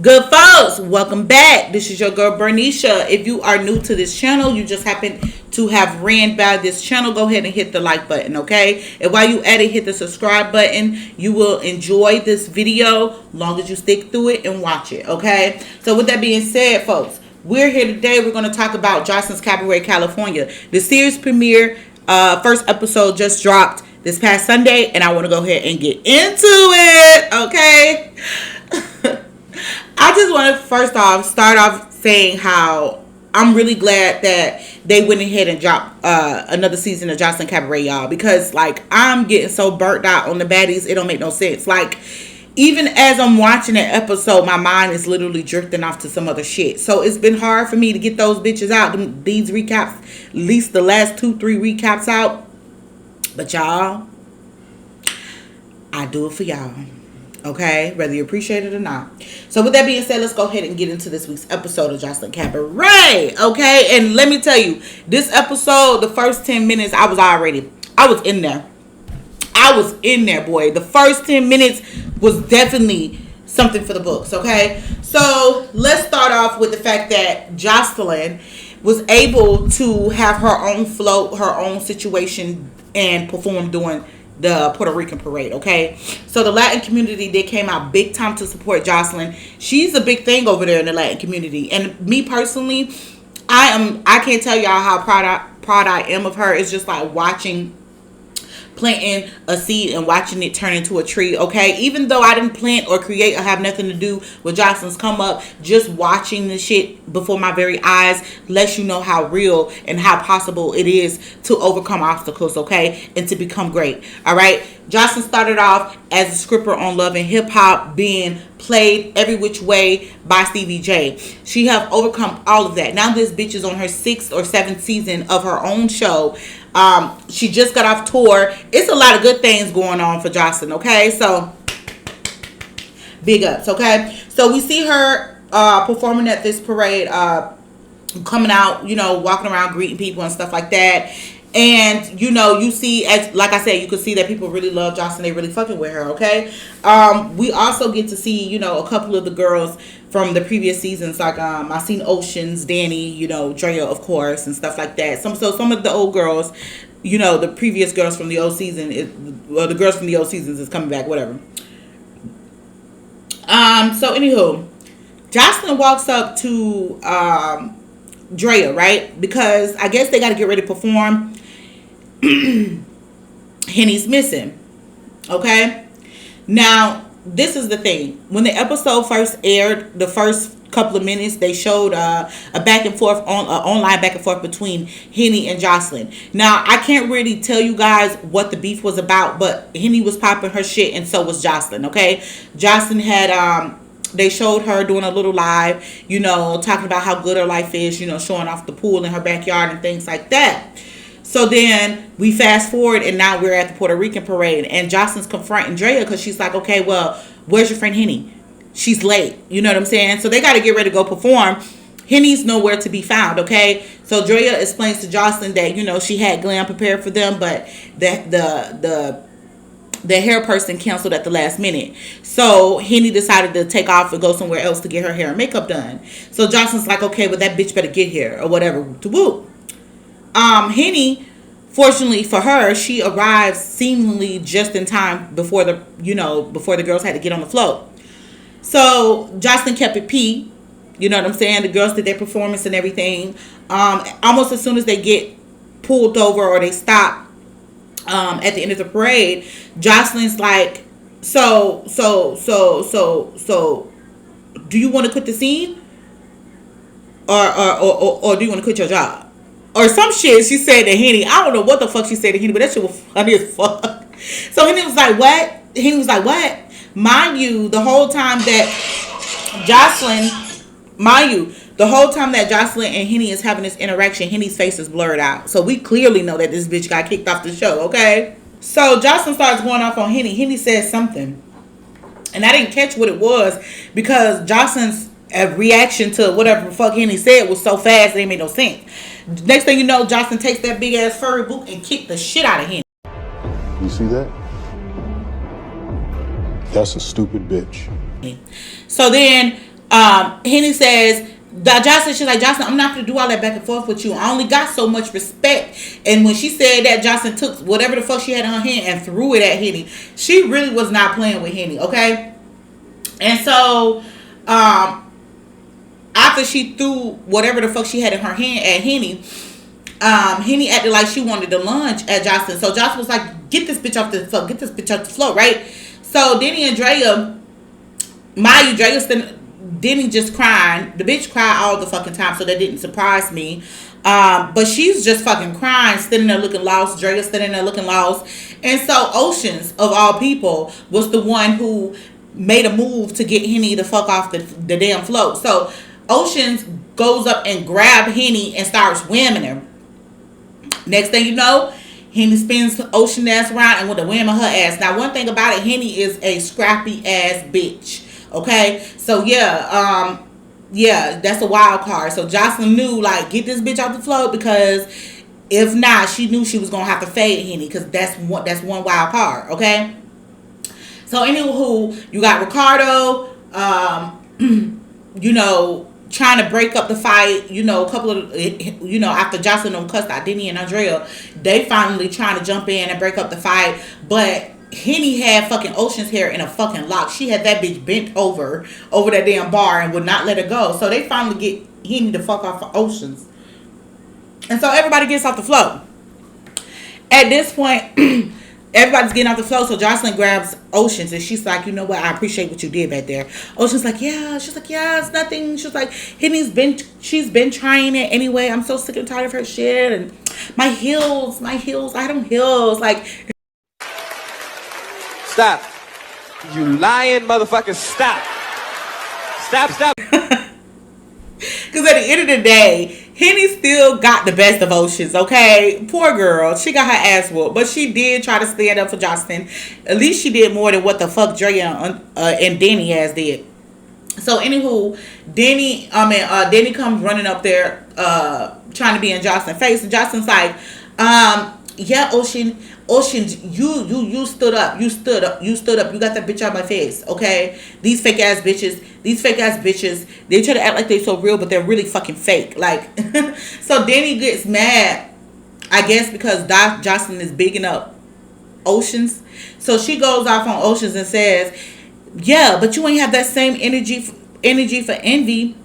Good folks, welcome back. This is your girl Bernicia. If you are new to this channel, you just happen to have ran by this channel, go ahead and hit the like button, okay? And while you at it, hit the subscribe button. You will enjoy this video long as you stick through it and watch it, okay? So with that being said, folks, we're here today. We're going to talk about Joseline's Caberet, California. The series premiere, first episode just dropped this past Sunday, and I want to go ahead and get into it, okay? I just want to first off start off saying how I'm really glad that they went ahead and dropped another season of Joseline Caberet, y'all, because like I'm getting so burnt out on the baddies, it don't make no sense. Like even as I'm watching an episode, my mind is literally drifting off to some other shit. So it's been hard for me to get those bitches out, these recaps, at least the last 2-3 recaps out. But y'all, I do it for y'all. Okay, whether you appreciate it or not. So with that being said, let's go ahead and get into this week's episode of Joseline Caberet. Okay, and let me tell you, this episode, the first 10 minutes, I was in there. I was in there, boy. The first 10 minutes was definitely something for the books, okay? So let's start off with the fact that Joseline was able to have her own float, her own situation, and perform during the Puerto Rican parade, okay? So the Latin community, they came out big time to support Joseline. She's a big thing over there in the Latin community. And me personally, I can't tell y'all how proud I am of her. It's just like planting a seed and watching it turn into a tree, okay? Even though I didn't plant or create or have nothing to do with Joseline's come up, just watching the shit before my very eyes lets you know how real and how possible it is to overcome obstacles, okay? And to become great, all right? Joseline started off as a scripper on Love and Hip Hop, being played every which way by Stevie J. She have overcome all of that. Now this bitch is on her 6th or 7th season of her own show. She just got off tour. It's a lot of good things going on for Joseline, okay? So big ups, okay? So we see her performing at this parade, coming out, you know, walking around greeting people and stuff like that. And you know, you see, as like I said, you could see that people really love Joseline. They really fucking with her, okay? We also get to see, you know, a couple of the girls from the previous seasons, like I seen Oceans, Dani, you know, Andrea, of course, and stuff like that. Some of the old girls, you know, the previous girls from the old season, the girls from the old seasons is coming back, whatever. So anywho, Joseline walks up to Drea, right? Because I guess they got to get ready to perform. Henny's missing, okay? Now this is the thing. When the episode first aired, the first couple of minutes, they showed a back and forth online back and forth between Henny and Joseline. Now I can't really tell you guys what the beef was about, but Henny was popping her shit and so was Joseline, okay? Joseline had they showed her doing a little live, you know, talking about how good her life is, you know, showing off the pool in her backyard and things like that. So then we fast forward and now we're at the Puerto Rican parade and Joseline's confronting Andrea because she's like, okay, well, where's your friend Henny? She's late. You know what I'm saying? So they got to get ready to go perform. Henny's nowhere to be found, okay? So Andrea explains to Joseline that, you know, she had glam prepared for them, but the hair person canceled at the last minute. So Henny decided to take off and go somewhere else to get her hair and makeup done. So Joseline's like, okay, well, that bitch better get here or whatever to whoop. Henny, fortunately for her, she arrived seemingly just in time before the girls had to get on the float. So Joseline kept it P. You know what I'm saying? The girls did their performance and everything. Almost as soon as they get pulled over or they stop at the end of the parade, Joseline's like, so do you want to quit the scene? Or do you want to quit your job? Or some shit she said to Henny. I don't know what the fuck she said to Henny, but that shit was funny as fuck. So Henny was like, what? Henny was like, what? Mind you, the whole time that Joseline and Henny is having this interaction, Henny's face is blurred out. So we clearly know that this bitch got kicked off the show, okay? So Joseline starts going off on Henny. Henny says something. And I didn't catch what it was because Joseline's reaction to whatever the fuck Henny said was so fast it made no sense. Next thing you know, Joseline takes that big ass furry boot and kicked the shit out of Henny. You see that? That's a stupid bitch. So then Henny says that Joseline, she's like, Joseline, I'm not gonna do all that back and forth with you. I only got so much respect. And when she said that, Joseline took whatever the fuck she had in her hand and threw it at Henny. She really was not playing with Henny, okay? And so, after she threw whatever the fuck she had in her hand at Henny, Henny acted like she wanted to lunge at Joseline. So Joseline was like, get this bitch off the floor, get this bitch off the floor, right? So Dani and Andrea, Dani just crying. The bitch cried all the fucking time, so that didn't surprise me. But she's just fucking crying, standing there looking lost. Drea standing there looking lost. And so Oceans, of all people, was the one who made a move to get Henny the fuck off the damn float. So Oceans goes up and grabs Henny and starts whamming her. Next thing you know, Henny spins Ocean ass around and with a wham on her ass. Now, one thing about it, Henny is a scrappy ass bitch. Okay, so yeah, that's a wild card. So Joseline knew, like, get this bitch off the float, because if not, she knew she was gonna have to fade Henny, because that's one wild card. Okay, so anywho, you got Ricardo, trying to break up the fight, a couple of, after Joseline done cussed out Dani and Andrea, they finally trying to jump in and break up the fight, but Henny had fucking Ocean's hair in a fucking lock. She had that bitch bent over that damn bar and would not let her go. So they finally get Henny the fuck off of Oceans. And so everybody gets off the float. At this point, everybody's getting off the float, so Joseline grabs Oceans and she's like, you know what, I appreciate what you did back there. Ocean's like, yeah. She's like, yeah, it's nothing. She's like, she's been trying it anyway. I'm so sick and tired of her shit. And my heels, I don't heels. Like, stop. You lying motherfucker, stop. Stop. Because at the end of the day, Henny still got the best of Oceans, okay? Poor girl. She got her ass whooped. But she did try to stand up for Joseline. At least she did more than what the fuck Drea and Dani ass did. So, anywho, Dani comes running up there trying to be in Joseline's face. And Joseline's like, yeah, Ocean, you stood up. You stood up. You got that bitch out my face, okay? These fake ass bitches, they try to act like they're so real, but they're really fucking fake. Like, so Dani gets mad, I guess, because Joseline is bigging up Oceans. So she goes off on Oceans and says, yeah, but you ain't have that same energy for Envy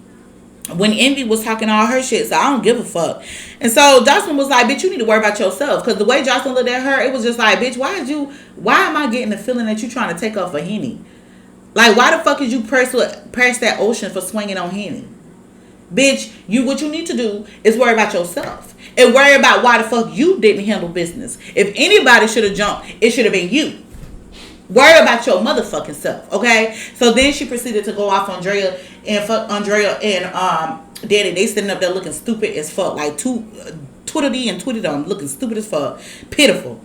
when Envy was talking all her shit, so I don't give a fuck. And so Joseline was like, bitch, you need to worry about yourself. Because the way Joseline looked at her, it was just like, bitch, why am I getting the feeling that you trying to take off for Henny? Like, why the fuck is you press that Ocean for swinging on Henny? Bitch, what you need to do is worry about yourself. And worry about why the fuck you didn't handle business. If anybody should have jumped, it should have been you. Worry about your motherfucking self, okay? So then she proceeded to go off on Andrea and Dani. They sitting up there looking stupid as fuck, like Twiddly and Twiddydum, looking stupid as fuck, pitiful.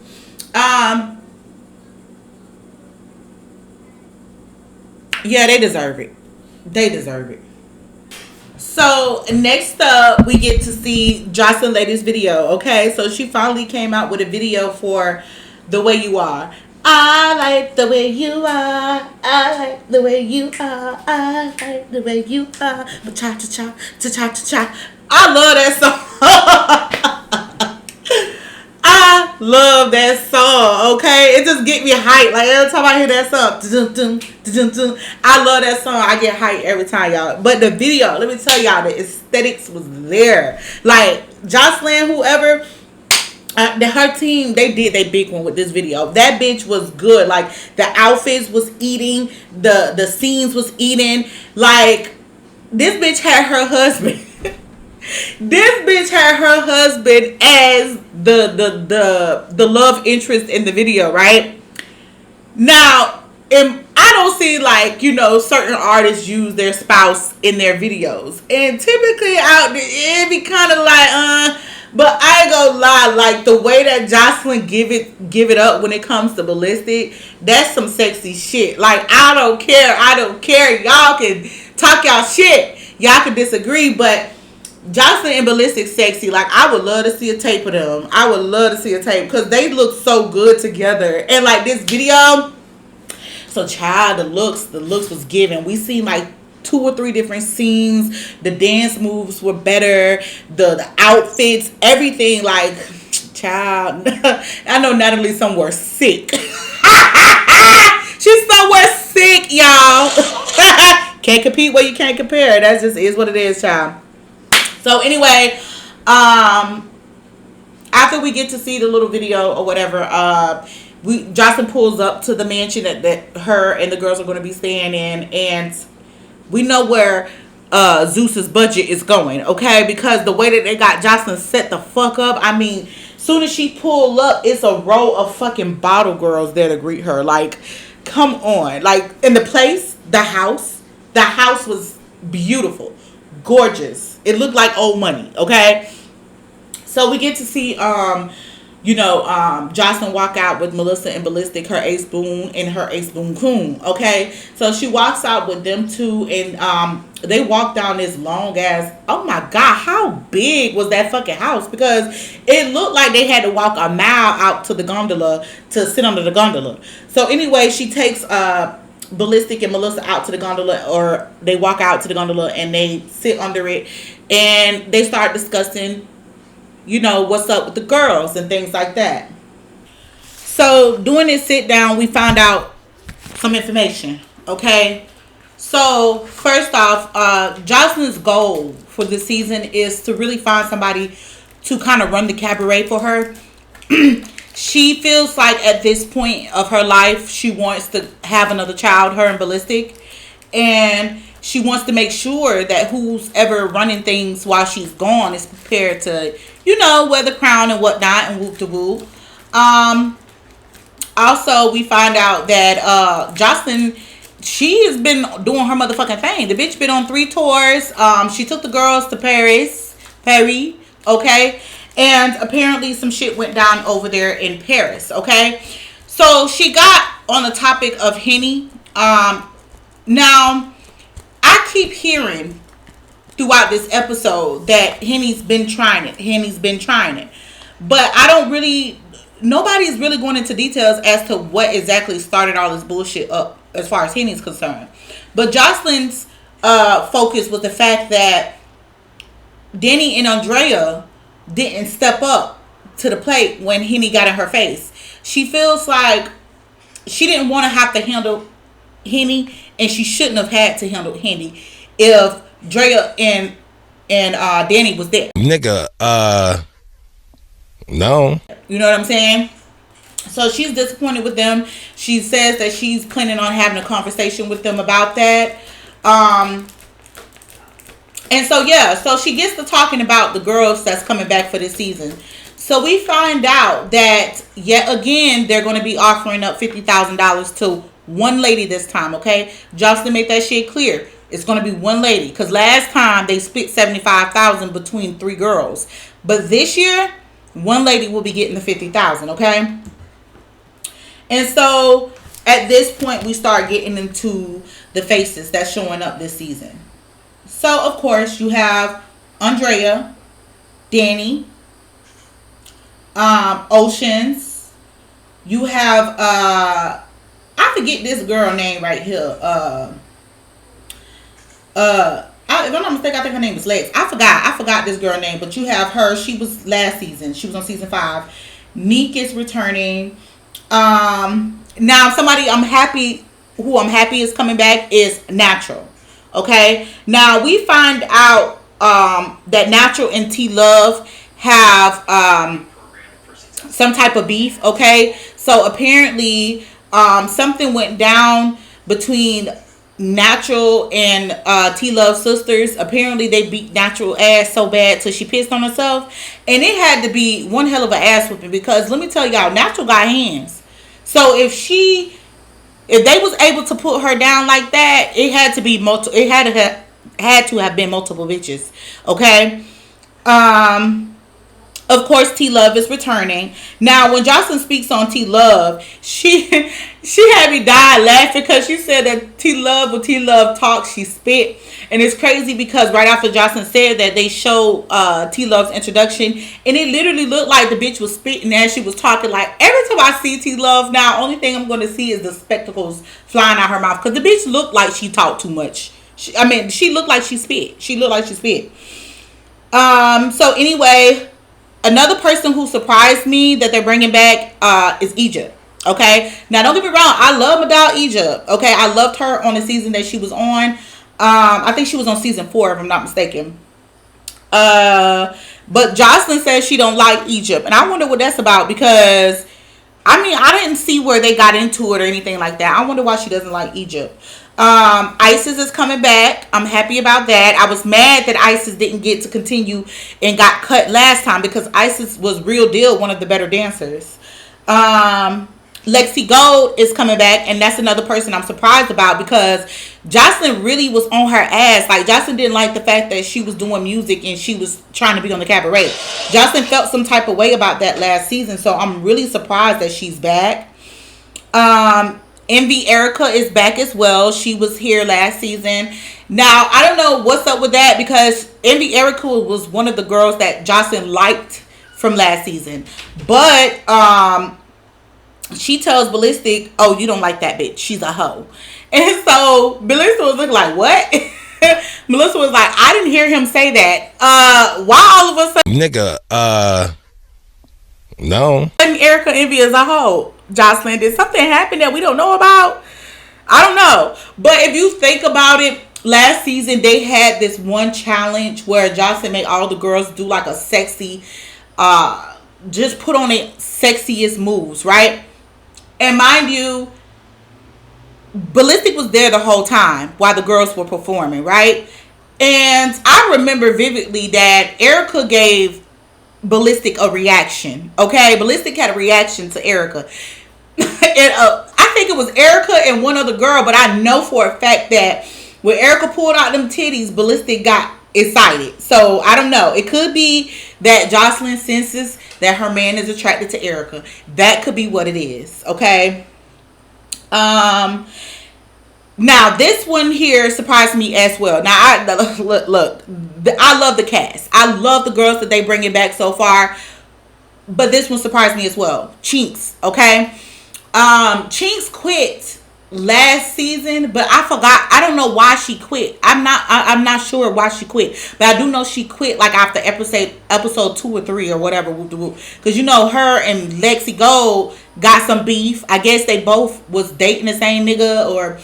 Yeah, they deserve it. So next up, we get to see Joseline Lady's video. Okay, so she finally came out with a video for The Way You Are. I like the way you are. I like the way you are. I like the way you are. Cha cha cha cha cha cha. I love that song. I love that song. Okay, it just get me hyped. Like every time I hear that song, I love that song. I get hyped every time, y'all. But the video, let me tell y'all, the aesthetics was there. Like Joseline, whoever. Her team, they did their big one with this video. That bitch was good. Like, the outfits was eating. The scenes was eating. Like, this bitch had her husband. This bitch had her husband as the love interest in the video, right? Now, I don't see, like, certain artists use their spouse in their videos. And typically it be kind of like, but I ain't gonna lie, like the way that Joseline give it up when it comes to Ballistic, that's some sexy shit. Like, I don't care. Y'all can talk y'all shit. Y'all can disagree, but Joseline and Ballistic sexy. Like, I would love to see a tape of them. I would love to see a tape because they look so good together. And like this video, so child, the looks was given. We seen like 2 or 3 different scenes. The dance moves were better. The outfits, everything. Like, child, I know Natalie somewhere sick. She's somewhere sick, y'all. Can't compete where you can't compare. That just is what it is, child. So anyway, after we get to see the little video or whatever, Joseline pulls up to the mansion that her and the girls are going to be staying in, and we know where Zeus's budget is going, okay? Because the way that they got Joseline set the fuck up, I mean, soon as she pull up, it's a row of fucking bottle girls there to greet her. Like, come on. Like, in the place, the house was beautiful, gorgeous. It looked like old money, okay? So we get to see Joseline walk out with Melissa and Ballistic, her ace boon and her ace boon coon. Okay, so she walks out with them two, and they walk down this long ass. Oh my god, how big was that fucking house? Because it looked like they had to walk a mile out to the gondola to sit under the gondola. So anyway, she takes Ballistic and Melissa out to the gondola, or they walk out to the gondola and they sit under it, and they start discussing, what's up with the girls and things like that. So during this sit down, we found out some information. Okay, so first off, Joseline's goal for this season is to really find somebody to kind of run the cabaret for her. She feels like at this point of her life, she wants to have another child, her and Ballistic, and she wants to make sure that who's ever running things while she's gone is prepared to, wear the crown and whatnot and whoop de whoop. Also, we find out that Joseline, she has been doing her motherfucking thing. The bitch been on 3 tours. She took the girls to Paris, okay? And apparently some shit went down over there in Paris, okay? So she got on the topic of Henny. Now, I keep hearing throughout this episode that Henny's been trying it. But I don't really, nobody's really going into details as to what exactly started all this bullshit up as far as Henny's concerned. But Joseline's focus was the fact that Dani and Andrea didn't step up to the plate when Henny got in her face. She feels like she didn't want to have to handle Henny, and she shouldn't have had to handle Henny if Drea and Dani was there. Nigga, no. You know what I'm saying? So she's disappointed with them. She says that she's planning on having a conversation with them about that. And so, yeah, so she gets to talking about the girls that's coming back for this season. So we find out that, yet again, they're going to be offering up $50,000 to one lady this time, okay? Joseline made that shit clear. It's going to be one lady. Because last time they split $75,000 between 3 girls. But this year, one lady will be getting the $50,000, okay? And so, at this point, we start getting into the faces that's showing up this season. So, of course, you have Andrea, Dani, Oceans. You have, I forget this girl name right here. If I'm not mistaken, I think her name is Lex. I forgot this girl name, but you have her. She was last season. She was on season 5. N.E.X.T is returning. Now somebody I'm happy is coming back is Natural. Okay. Now we find out that Natural and T Love have some type of beef. Okay. So apparently something went down between Natural and T Love sisters. Apparently they beat Natural ass so bad till she pissed on herself, and it had to be one hell of an ass whipping, because let me tell y'all, Natural got hands. So if they was able to put her down like that, it had to be had to have been multiple bitches. Okay. Of course, T Love is returning. Now, when Joseline speaks on T Love, she had me die laughing, because she said that T Love, when T Love talks, she spit. And it's crazy because right after Joseline said that, they showed T Love's introduction, and it literally looked like the bitch was spitting as she was talking. Like, every time I see T Love now, only thing I'm going to see is the spectacles flying out her mouth, because the bitch looked like she talked too much. She looked like she spit. So anyway, another person who surprised me that they're bringing back is Egypt. Okay, now don't get me wrong, I love Madal Egypt. Okay, I loved her on the season that she was on. I think she was on season 4 if I'm not mistaken. But Joseline says she don't like Egypt, and I wonder what that's about, because I didn't see where they got into it or anything like that. I wonder why she doesn't like Egypt. Isis is coming back. I'm happy about that. I was mad that Isis didn't get to continue and got cut last time, because Isis was real deal one of the better dancers. Lexi Gold is coming back, and that's another person I'm surprised about, because Joseline really was on her ass. Like, Joseline didn't like the fact that she was doing music and she was trying to be on the Cabaret. Joseline felt some type of way about that last season, so I'm really surprised that she's back. Envy Erica is back as well. She was here last season. Now, I don't know what's up with that, because Envy Erica was one of the girls that Joseline liked from last season. But she tells Ballistic, oh, you don't like that bitch. She's a hoe. And so Melissa was looking like, what? Melissa was like, I didn't hear him say that. Why all of a sudden, nigga, no. Erica Envy is a hoe? Joseline, did something happen that we don't know about? I don't know. But if you think about it, last season they had this one challenge where Joseline made all the girls do like a sexy, just put on the sexiest moves, right? And mind you, Ballistic was there the whole time while the girls were performing, right? And I remember vividly that Erica gave Ballistic a reaction. Okay, Ballistic had a reaction to Erica. And I think it was Erica and one other girl, but I know for a fact that when Erica pulled out them titties, Ballistic got excited. So I don't know. It could be that Joseline senses that her man is attracted to Erica. That could be what it is. Okay. Now this one here surprised me as well. Now I love the cast. I love the girls that they bringing back so far, but this one surprised me as well. Chinks, okay. Chinks quit last season, but I forgot. I don't know why she quit. I'm not sure why she quit, but I do know she quit like after episode 2 or 3 or whatever. Because you know her and Lexi Gold got some beef. I guess they both was dating the same nigga or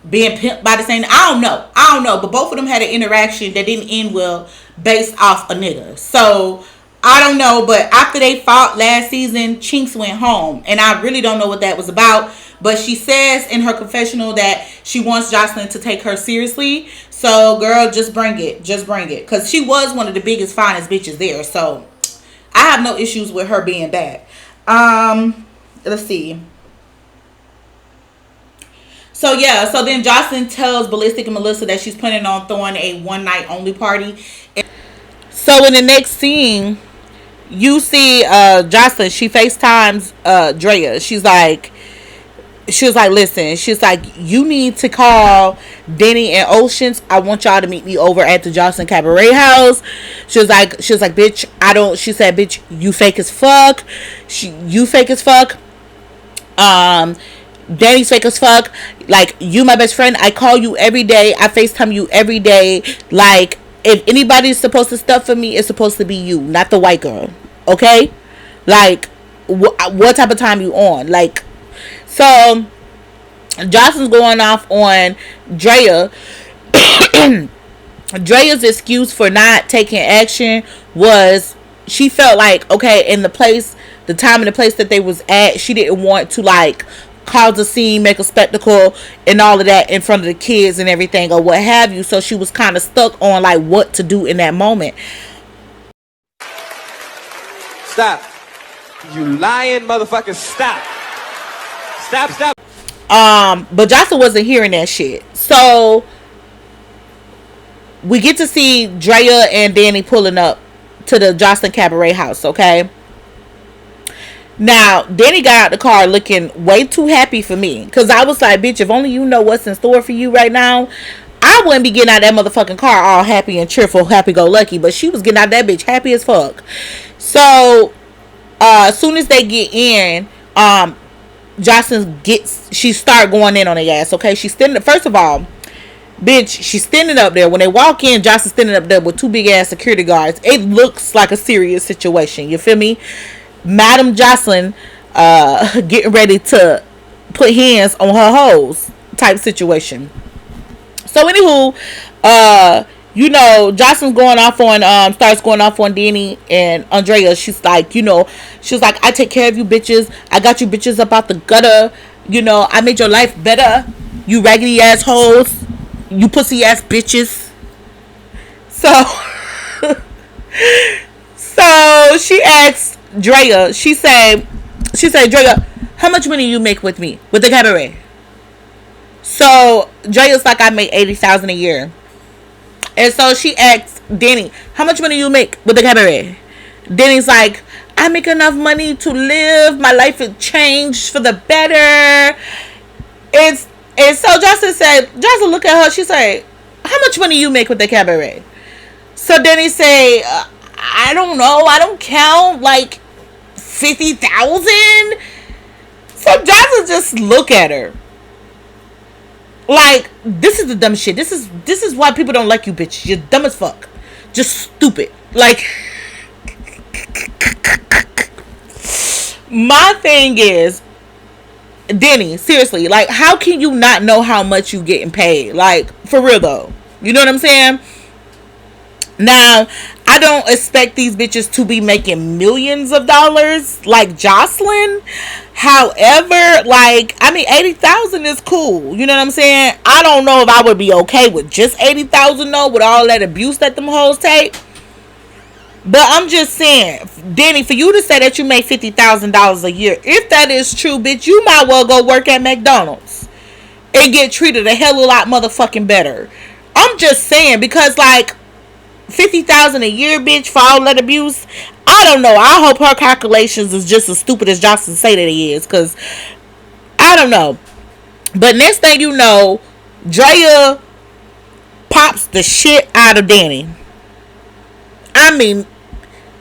being pimped by the same. I don't know, but both of them had an interaction that didn't end well based off a nigga. So I don't know, but after they fought last season, Chinks went home, and I really don't know what that was about. But she says in her confessional that she wants Joseline to take her seriously. So, girl, just bring it. Because she was one of the biggest, finest bitches there. So, I have no issues with her being back. Let's see. So, yeah. So, then Joseline tells Ballistic and Melissa that she's planning on throwing a one-night only party. So, in the next scene, you see Joseline. She FaceTimes Andrea. She was like, listen, she's like, you need to call Dani and Oceans. I want y'all to meet me over at the Joseline Cabaret house. She was like, bitch, she said, bitch, you fake as fuck. You fake as fuck. Dani's fake as fuck. Like, you my best friend. I call you every day. I FaceTime you every day. Like, if anybody's supposed to stuff for me, it's supposed to be you, not the white girl. Okay? Like, what type of time you on? Like, so Joseline's going off on Drea. Drea's excuse for not taking action was she felt like, okay, in the time and the place that they was at, she didn't want to like cause a scene, make a spectacle and all of that in front of the kids and everything or what have you. So she was kind of stuck on like what to do in that moment. Stop. You lying motherfucker, stop. Stop. But Joseline wasn't hearing that shit. So we get to see Drea and Dani pulling up to the Joseline Cabaret house, okay? Now, Dani got out the car looking way too happy for me. Because I was like, bitch, if only you know what's in store for you right now, I wouldn't be getting out of that motherfucking car all happy and cheerful, happy-go-lucky. But she was getting out of that bitch happy as fuck. So, as soon as they get in, Joseline she start going in on the ass, okay? She's standing, first of all, Bitch, she's standing up there. When they walk in, Jocelyn's standing up there with two big ass security guards. It looks like a serious situation. You feel me? Madam Joseline getting ready to put hands on her hoes type situation. So anywho, Jocelyn's going off on starts going off on Dani and Andrea. She's like, she was like, I take care of you bitches. I got you bitches up out the gutter. I made your life better. You raggedy assholes. You pussy ass bitches. So she asked Drea, she said, Drea, how much money you make with me? With the cabaret? So Drea's like, I make $80,000 a year. And so she asked Dani, how much money you make with the cabaret? Dani's like, I make enough money to live. My life has changed for the better. And so Jocelyn look at her. She said, how much money you make with the cabaret? So Dani say, I don't know. I don't count. Like 50,000. So Jocelyn just look at her. Like, this is the dumb shit. This is why people don't like you, bitch. You're dumb as fuck. Just stupid. Like, my thing is, Dani, seriously, like, how can you not know how much you getting paid? Like, for real though. You know what I'm saying? Now, I don't expect these bitches to be making millions of dollars like Jocelyn. However, like, I mean, 80,000 is cool. You know what I'm saying? I don't know if I would be okay with just 80,000 though, with all that abuse that them hoes take. But I'm just saying, Dani, for you to say that you make $50,000 a year, if that is true, bitch, you might well go work at McDonald's and get treated a hell of a lot motherfucking better. I'm just saying, because like, 50,000 a year, bitch, for all that abuse. I don't know. I hope her calculations is just as stupid as Jocelyn say that it is, because I don't know. But next thing you know, Drea pops the shit out of Dani. I mean,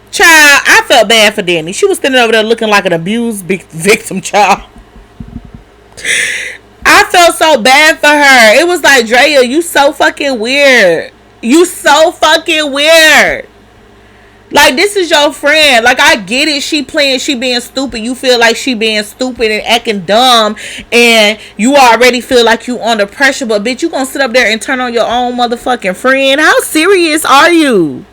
child, I felt bad for Dani. She was standing over there looking like an abused victim, child. I felt so bad for her. It was like, Drea, you so fucking weird. You so fucking weird. Like, this is your friend. Like, I get it. She being stupid. You feel like she being stupid and acting dumb. And you already feel like you under pressure. But, bitch, you gonna sit up there and turn on your own motherfucking friend? How serious are you?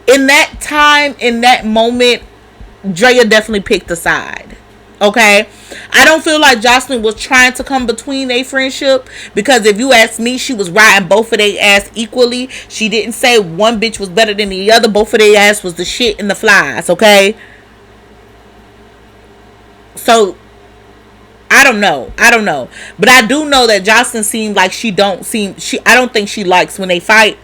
In that time, in that moment, Drea definitely picked a side. Okay? I don't feel like Jocelyn was trying to come between a friendship, because if you ask me, she was riding both of their ass equally. She didn't say one bitch was better than the other. Both of their ass was the shit and the flies, okay? So I don't know. But I do know that Jocelyn seemed like I don't think she likes when they fight.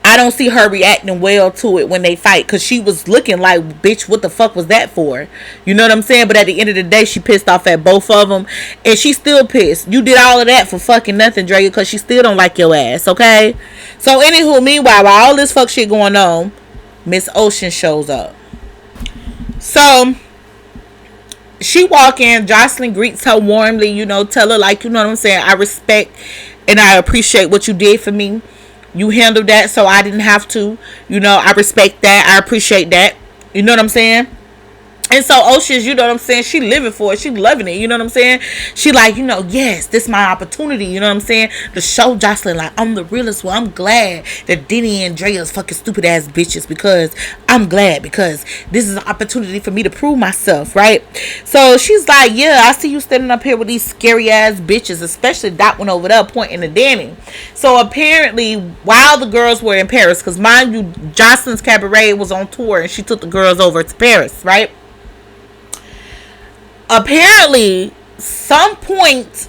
I don't see her reacting well to it when they fight, because she was looking like, bitch, what the fuck was that for? You know what I'm saying? But at the end of the day, she pissed off at both of them, and she still pissed. You did all of that for fucking nothing, Drea, because she still don't like your ass, okay? So anywho, meanwhile, while all this fuck shit going on, Miss Ocean shows up. So she walk in, Jocelyn greets her warmly, tell her, like, you know what I'm saying, I respect and I appreciate what you did for me. You handled that, so I didn't have to. I respect that. I appreciate that. You know what I'm saying? And so Ocean's, you know what I'm saying, she living for it. She loving it. You know what I'm saying? She like, yes, this is my opportunity. You know what I'm saying? To show Jocelyn, like, I'm the realest one. I'm glad that Dani and Andrea's fucking stupid ass bitches, because I'm glad, because this is an opportunity for me to prove myself, right? So she's like, yeah, I see you standing up here with these scary ass bitches, especially that one over there pointing to Dani. So apparently, while the girls were in Paris, because mind you, Jocelyn's Cabaret was on tour and she took the girls over to Paris, right? Apparently, some point,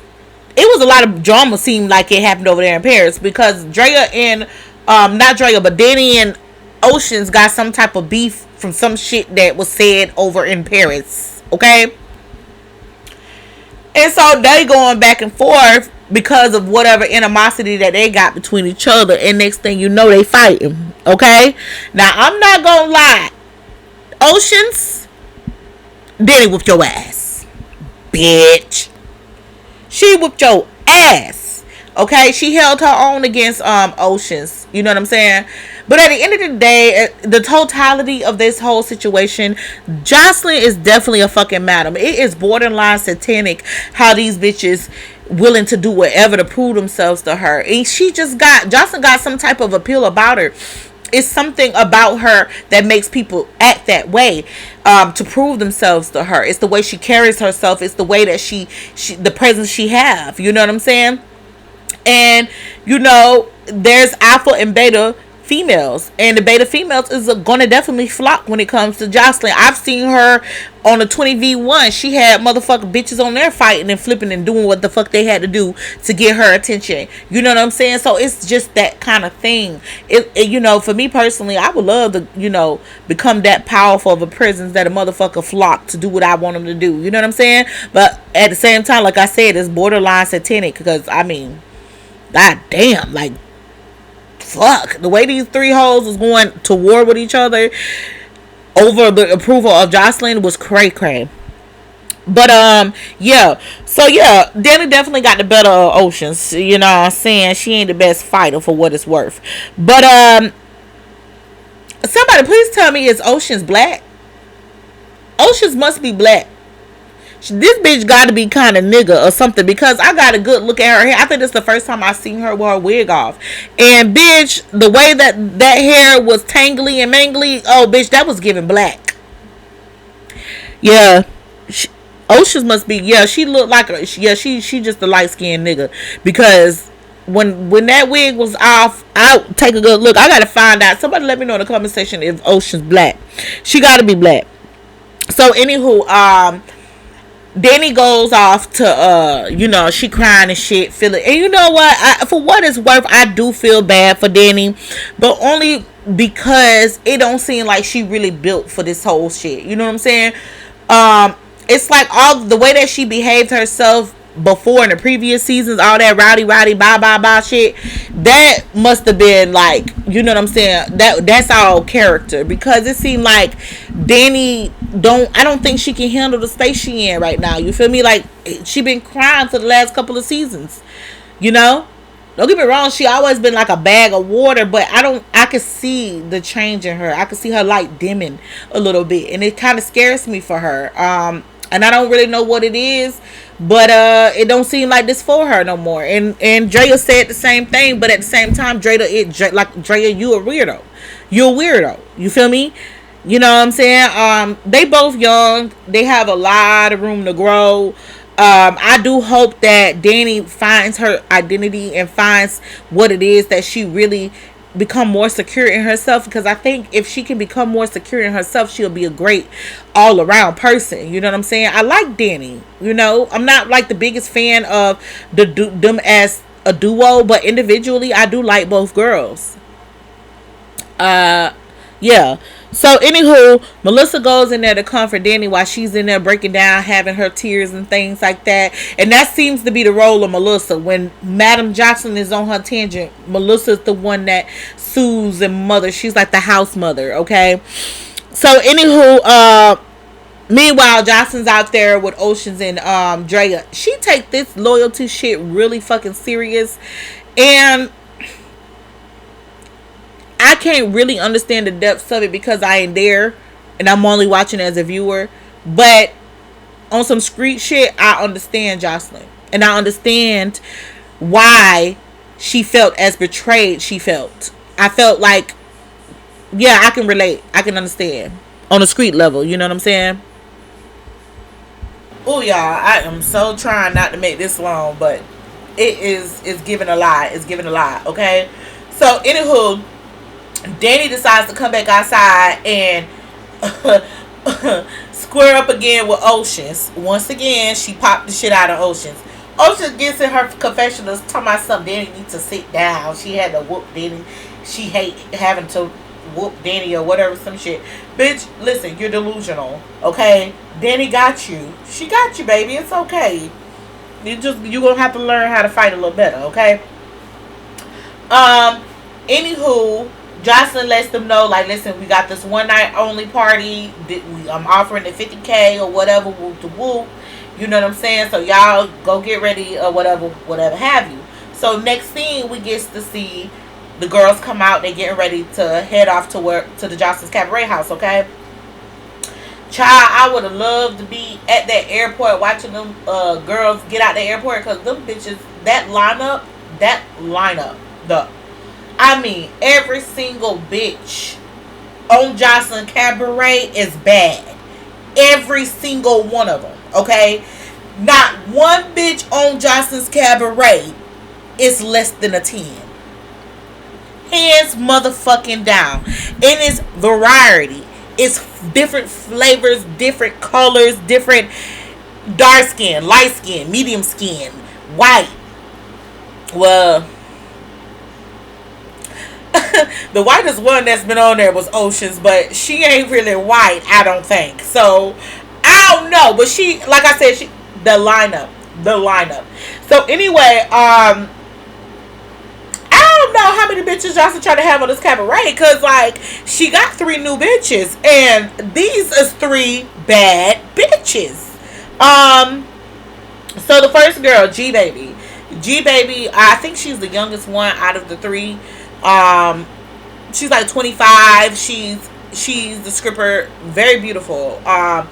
it was a lot of drama, seemed like it happened over there in Paris, because Drea and, not Drea, but Dani and Oceans got some type of beef from some shit that was said over in Paris, okay? And so they going back and forth because of whatever animosity that they got between each other, and next thing you know, they fighting, okay? Now, I'm not gonna lie. Oceans, Dani whooped your ass. Bitch. She whooped your ass. Okay, she held her own against Oceans. You know what I'm saying? But at the end of the day, the totality of this whole situation, Joseline is definitely a fucking madam. It is borderline satanic how these bitches willing to do whatever to prove themselves to her. And Joseline got some type of appeal about her. It's something about her that makes people act that way, to prove themselves to her. It's the way she carries herself. It's the way that she the presence she have. You know what I'm saying? And there's alpha and beta females, and the beta females is gonna definitely flock when it comes to Joseline. I've seen her on a 20v1. She had motherfucking bitches on there fighting and flipping and doing what the fuck they had to do to get her attention. You know what I'm saying? So it's just that kind of thing. For me personally, I would love to become that powerful of a presence that a motherfucker flock to do what I want them to do. You know what I'm saying? But at the same time, like I said, it's borderline satanic, because god damn, like, fuck, the way these three hoes was going to war with each other over the approval of Joseline was cray. But Dani definitely got the better of Oceans. You know what I'm saying? She ain't the best fighter for what it's worth. But somebody please tell me, is Oceans black? Oceans must be black. This bitch got to be kind of nigga or something, because I got a good look at her hair. I think this is the first time I seen her with her wig off. And bitch, the way that hair was tangly and mangly, oh bitch, that was giving black. Yeah, Oceans must be. Yeah, she looked like she just a light skinned nigga, because when that wig was off, I'll take a good look. I gotta find out. Somebody let me know in the comment section if Ocean's black. She gotta be black. So anywho, Dani goes off to, she crying and shit, feeling. And you know what? For what it's worth, I do feel bad for Dani, but only because it don't seem like she really built for this whole shit. You know what I'm saying? It's like all the way that she behaved herself before in the previous seasons, all that rowdy bye shit, that must have been like, you know what I'm saying, that's all character, because it seemed like Dani I don't think she can handle the space she in right now. You feel me? Like, she been crying for the last couple of seasons. Don't get me wrong, she always been like a bag of water, but I could see the change in her. I could see her light dimming a little bit, and it kind of scares me for her. And I don't really know what it is, but it don't seem like this for her no more. And Drea said the same thing, but at the same time, Drea, you a weirdo. You're a weirdo. You feel me? You know what I'm saying? They both young. They have a lot of room to grow. I do hope that Dani finds her identity and finds what it is that she really become more secure in herself, because I think if she can become more secure in herself, she'll be a great all around person. You know what I'm saying? I like Dani. I'm not like the biggest fan of them as a duo, but individually I do like both girls. Yeah. So anywho, Melissa goes in there to comfort Dani while she's in there breaking down, having her tears and things like that. And that seems to be the role of Melissa. When Madam Joseline is on her tangent, Melissa's the one that soothes and mother. She's like the house mother, okay? So anywho, meanwhile, Joseline's out there with Oceans and Drea. She take this loyalty shit really fucking serious. And I can't really understand the depths of it because I ain't there and I'm only watching as a viewer. But on some street shit, I understand Joseline. And I understand why she felt as betrayed she felt. I felt like, yeah, I can relate. I can understand. On a street level, you know what I'm saying? Oh, y'all, I am so trying not to make this long, but it's giving a lot. It's giving a lot, okay? So, anywho, Dani decides to come back outside and square up again with Oceans. Once again, she popped the shit out of Oceans. Oceans gets in her confessionals talking about something. Dani needs to sit down. She had to whoop Dani. She hate having to whoop Dani or whatever, some shit. Bitch, listen, you're delusional, okay? Dani got you. She got you, baby. It's okay. You gonna have to learn how to fight a little better, okay? Anywho, Joseline lets them know, like, listen, we got this one night only party. I'm offering the $50K or whatever, whoop to whoop. You know what I'm saying? So y'all go get ready or whatever have you. So next thing we get to see the girls come out. They getting ready to head off to work to the Johnson's Cabaret house. Okay. Child, I would have loved to be at that airport watching them girls get out the airport, because them bitches, that lineup, every single bitch on Jocelyn Cabaret is bad. Every single one of them, okay? Not one bitch on Jocelyn's Cabaret is less than a 10. Hands motherfucking down. And it's variety. It's different flavors, different colors, different dark skin, light skin, medium skin, white. Well, the whitest one that's been on there was Oceans, but she ain't really white, I don't think. So, I don't know. But she, like I said, the lineup. So, anyway, I don't know how many bitches Jocelyn trying to have on this cabaret, because like she got 3 new bitches and these is 3 bad bitches. So the first girl, G Baby, I think she's the youngest one out of the 3. She's like 25. She's the stripper, very beautiful. And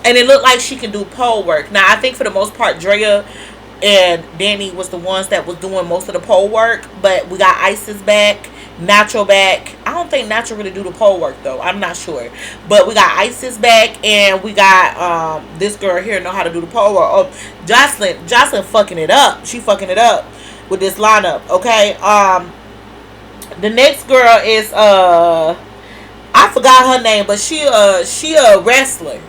it looked like she can do pole work. Now I think for the most part Andrea and Dani was the ones that was doing most of the pole work, but we got Isis back, Natural back. I don't think Natural really do the pole work though. I'm not sure, but we got Isis back, and we got this girl here know how to do the pole work. Oh, Joseline fucking it up. She fucking it up with this lineup. Okay. The next girl is I forgot her name, but she a wrestler.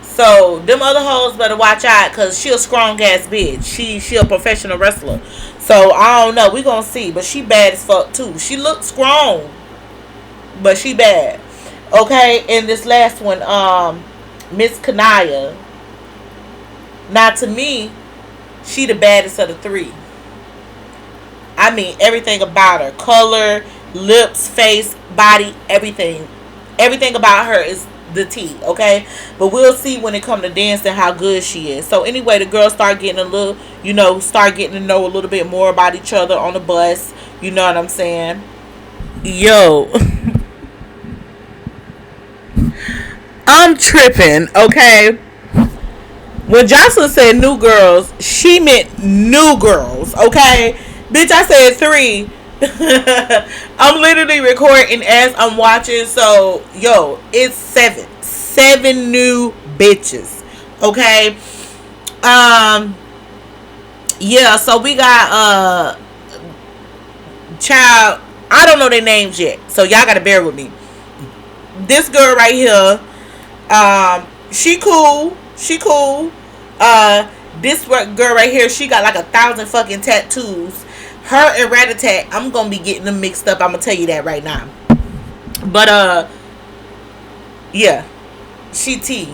So, them other hoes better watch out, because she a strong ass bitch. She a professional wrestler. So, I don't know. We gonna see. But she bad as fuck, too. She looks strong, but she bad. Okay, and this last one, Miss Kanaya. Now, to me, she the baddest of the 3. I mean, everything about her. Color, lips, face, body, everything. Everything about her is the tea, okay? But we'll see when it come to dancing how good she is. So anyway, the girls start getting a little, start getting to know a little bit more about each other on the bus. You know what I'm saying? Yo. I'm tripping, okay? When Jocelyn said new girls, she meant new girls, okay? Bitch, I said 3. I'm literally recording as I'm watching. So, yo, it's 7 new bitches. Okay. Yeah, so we got child, I don't know their names yet, so y'all gotta bear with me. This girl right here, she cool. This girl right here, she got like 1,000 fucking tattoos. Her and Rat-a-tat, I'm gonna be getting them mixed up. I'm gonna tell you that right now. But yeah, she T,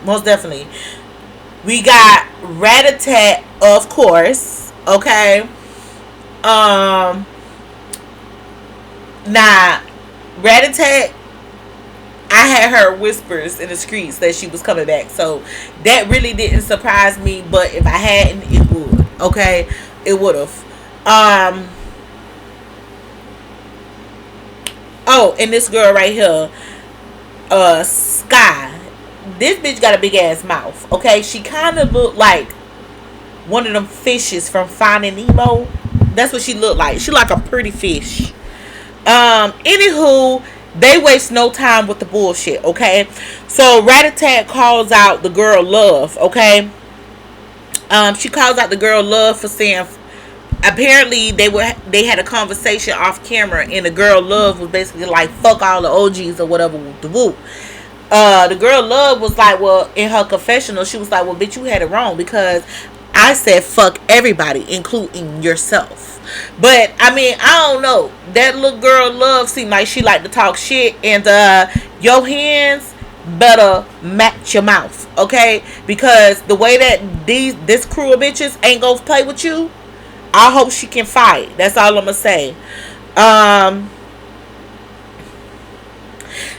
most definitely. We got Rat-a-tat, of course. Okay. Now Rat-a-tat, I had heard whispers in the streets that she was coming back, so that really didn't surprise me. But if I hadn't, it would. Okay, it would have. Oh, and this girl right here, Sky. This bitch got a big ass mouth. Okay, she kind of looked like one of them fishes from Finding Nemo. That's what she looked like. She like a pretty fish. Anywho, they waste no time with the bullshit. Okay, so Rat-a-tat calls out the girl Love. Okay, she calls out the girl Love for saying. Apparently they had a conversation off camera, and the girl Love was basically like, fuck all the OGs or whatever. The whoop. The girl Love was like, well, in her confessional, she was like, well, bitch, you had it wrong, because I said fuck everybody, including yourself. But I mean, I don't know. That little girl Love seemed like she liked to talk shit, and your hands better match your mouth, okay? Because the way that this crew of bitches ain't gonna play with you, I hope she can fight. That's all I'm gonna say.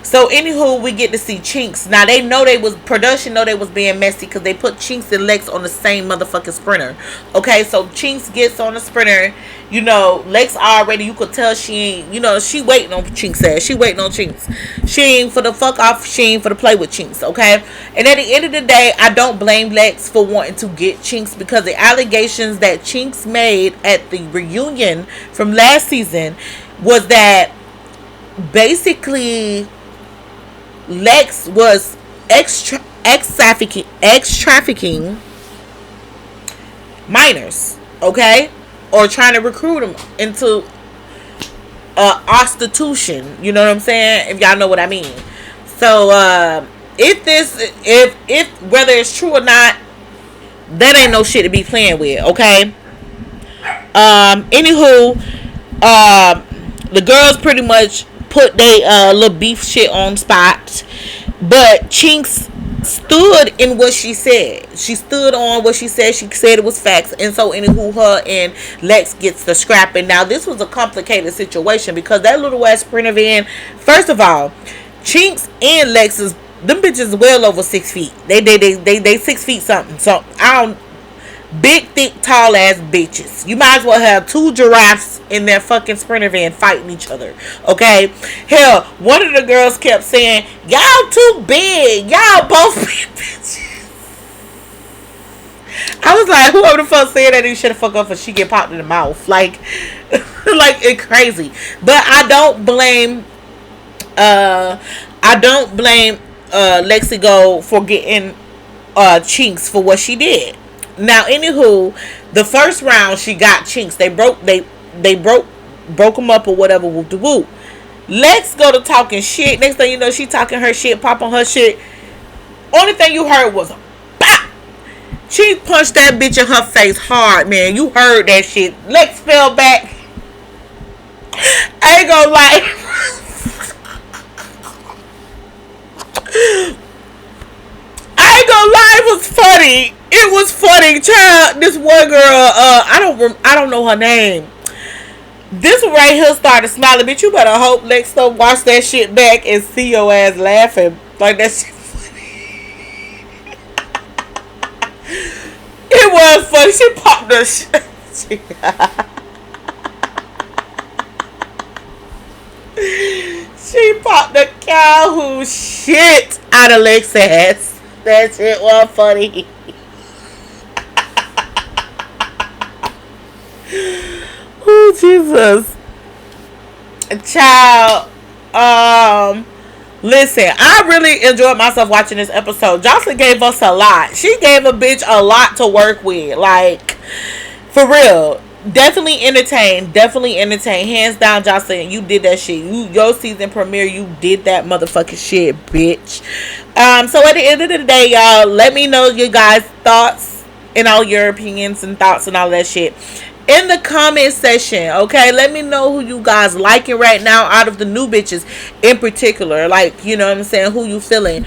So anywho, we get to see Chinks. Now they know they was production know they was being messy because they put Chinks and Lex on the same motherfucking sprinter. Okay, so Chinks gets on the sprinter. You know, Lex already, you could tell she ain't, you know, she waiting on Chinks ass. She waiting on Chinks. She ain't for the fuck off. She ain't for the play with Chinks, okay? And at the end of the day, I don't blame Lex for wanting to get Chinks because the allegations that Chinks made at the reunion from last season was that basically Lex was ex trafficking minors, okay, or trying to recruit them into prostitution. You know what I'm saying? If y'all know what I mean. So if whether it's true or not, that ain't no shit to be playing with, okay? Anywho, the girls pretty much put they little beef shit on spot, but Chinks stood in what she said. She stood on what she said. She said it was facts, and so anywho, her and Lex gets the scrapping. Now this was a complicated situation because that little ass sprinter van. First of all, Chinks and Lex is them bitches well over 6 feet. They 6 feet something. So I don't. Big, thick, tall ass bitches. You might as well have 2 giraffes in their fucking sprinter van fighting each other. Okay? Hell, one of the girls kept saying, y'all too big. Y'all both big bitches. I was like, whoever the fuck said that, he should have fucked up and she get popped in the mouth. Like, like it's crazy. But I don't blame Lexigo for getting Chinks for what she did. Now, anywho, the first round she got Chinks. They broke them up or whatever. Whoop de whoop. Lex go to talking shit. Next thing you know, she talking her shit, popping her shit. Only thing you heard was a bop. She punched that bitch in her face hard, man. You heard that shit. Lex fell back. I ain't gonna lie. I ain't gonna lie, it was funny. It was funny, child. This one girl, I don't know her name. This one right here started smiling. Bitch, you better hope Lex don't watch that shit back and see your ass laughing. Like that shit funny. It was funny. She popped the shit. She popped the cow shit out of Lex's ass. That shit was funny. Oh, Jesus. Child. Listen, I really enjoyed myself watching this episode. Joseline gave us a lot. She gave a bitch a lot to work with. Like, for real. Definitely entertained. Hands down, Joseline. You did that shit. Your season premiere, you did that motherfucking shit, bitch. So at the end of the day, y'all, let me know your guys' thoughts and all your opinions and thoughts and all that shit in the comment section, okay? Let me know who you guys liking right now out of the new bitches in particular. Like, you know what I'm saying? Who you feeling?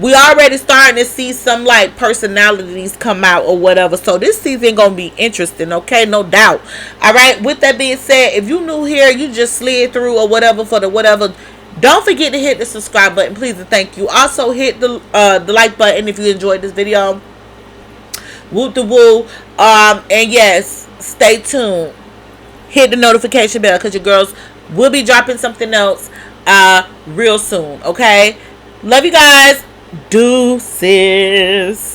We already starting to see some, like, personalities come out or whatever. So this season gonna be interesting, okay? No doubt. Alright, with that being said, if you new here, you just slid through or whatever for the whatever, don't forget to hit the subscribe button, please and thank you. Also, hit the like button if you enjoyed this video. Whoop the woo. And yes, stay tuned. Hit the notification bell because your girls will be dropping something else real soon. Okay? Love you guys. Deuces.